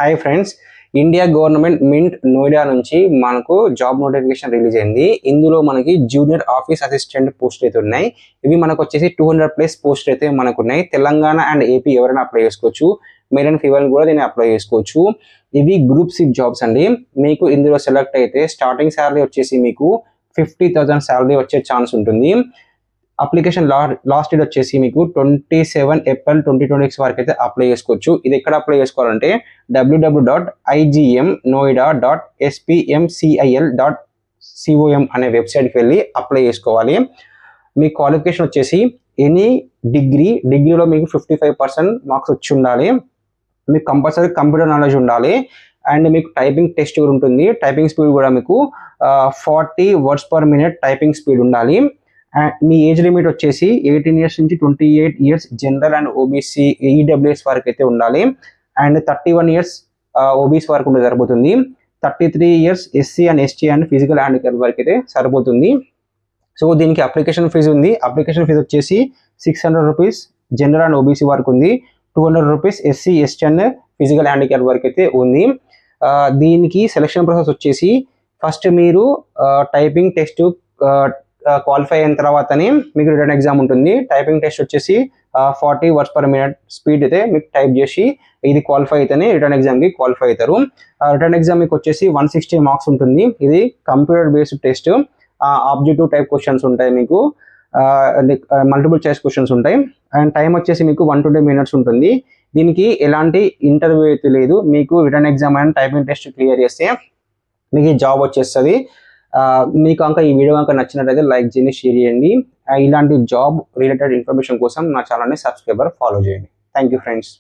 Hi friends, India government mint Noida నుంచి మనకు job notification release అయింది. ఇందులో మనకి జూనియర్ ఆఫీస్ అసిస్టెంట్ పోస్ట్ అయితే ఉన్నాయి. ఇవి మనకు వచ్చేసి 200+ పోస్ట్ అయితే మనకు ఉన్నాయి. తెలంగాణ అండ్ ఏపీ ఎవరైనా అప్లై చేసుకోవచ్చు. మేల్ అండ్ ఫీమేల్ కూడా దీన్ని అప్లై చేసుకోవచ్చు. ఇవి గ్రూప్ సి జాబ్స్ అండి. మీకు ఇందులో సెలెక్ట్ అయితే స్టార్టింగ్ శాలరీ వచ్చేసి మీకు 50,000 శాలరీ వచ్చే ఛాన్స్ ఉంటుంది. అప్లికేషన్ లాస్ట్ డేట్ వచ్చేసి మీకు 27 ఏప్రిల్ 2026 వరకు అయితే అప్లై చేసుకోవచ్చు. ఇది ఎక్కడ అప్లై చేసుకోవాలంటే www.igmnoida.spmcil.com అనే వెబ్సైట్కి వెళ్ళి అప్లై చేసుకోవాలి. మీ క్వాలిఫికేషన్ వచ్చేసి ఎనీ డిగ్రీలో మీకు 55% మార్క్స్ వచ్చి ఉండాలి. మీకు కంపల్సరీ కంప్యూటర్ నాలెడ్జ్ ఉండాలి. అండ్ మీకు టైపింగ్ టెస్ట్ కూడా ఉంటుంది. టైపింగ్ స్పీడ్ కూడా మీకు 40 words per minute typing speed ఉండాలి. మీ ఏజ్ లిమిట్ వచ్చేసి 18 years నుంచి 28 years general and OBC EWS వరకు అయితే ఉండాలి. అండ్ 31 years ఓబీసీ వరకు ఉంటే సరిపోతుంది. 33 years SC and ST and physical handicap వరకు అయితే సరిపోతుంది. సో దీనికి అప్లికేషన్ ఫీజు ఉంది. అప్లికేషన్ ఫీజు వచ్చేసి 600 rupees జనరల్ అండ్ ఓబీసీ వరకు ఉంది. 200 rupees SC ST and physical handicap వరకు అయితే ఉంది. దీనికి సెలక్షన్ ప్రాసెస్ వచ్చేసి ఫస్ట్ మీరు టైపింగ్ టెస్ట్ క్వాలిఫై అయిన తర్వాతనే మీకు రిటర్న్ ఎగ్జామ్ ఉంటుంది. టైపింగ్ టెస్ట్ వచ్చేసి 40 words per minute స్పీడ్ అయితే మీకు టైప్ చేసి ఇది క్వాలిఫై అయితేనే రిటర్న్ ఎగ్జామ్కి క్వాలిఫై అవుతారు. రిటర్న్ ఎగ్జామ్ మీకు వచ్చేసి 160 మార్క్స్ ఉంటుంది. ఇది computer based test. Objective type questions ఉంటాయి, మీకు మల్టిపుల్ చాయిస్ క్వశ్చన్స్ ఉంటాయి. అండ్ టైం వచ్చేసి మీకు 120 minutes ఉంటుంది. దీనికి ఎలాంటి ఇంటర్వ్యూ అయితే లేదు. మీకు return exam and typing test clear చేస్తే మీకు జాబ్ వచ్చేస్తుంది. మీకు కనుక ఈ వీడియో కనుక నచ్చినట్లయితే లైక్ చేయండి, షేర్ చేయండి. ఇలాంటి జాబ్ రిలేటెడ్ ఇన్ఫర్మేషన్ కోసం నా ఛానల్ని సబ్స్క్రైబర్ ఫాలో చేయండి. Thank you friends.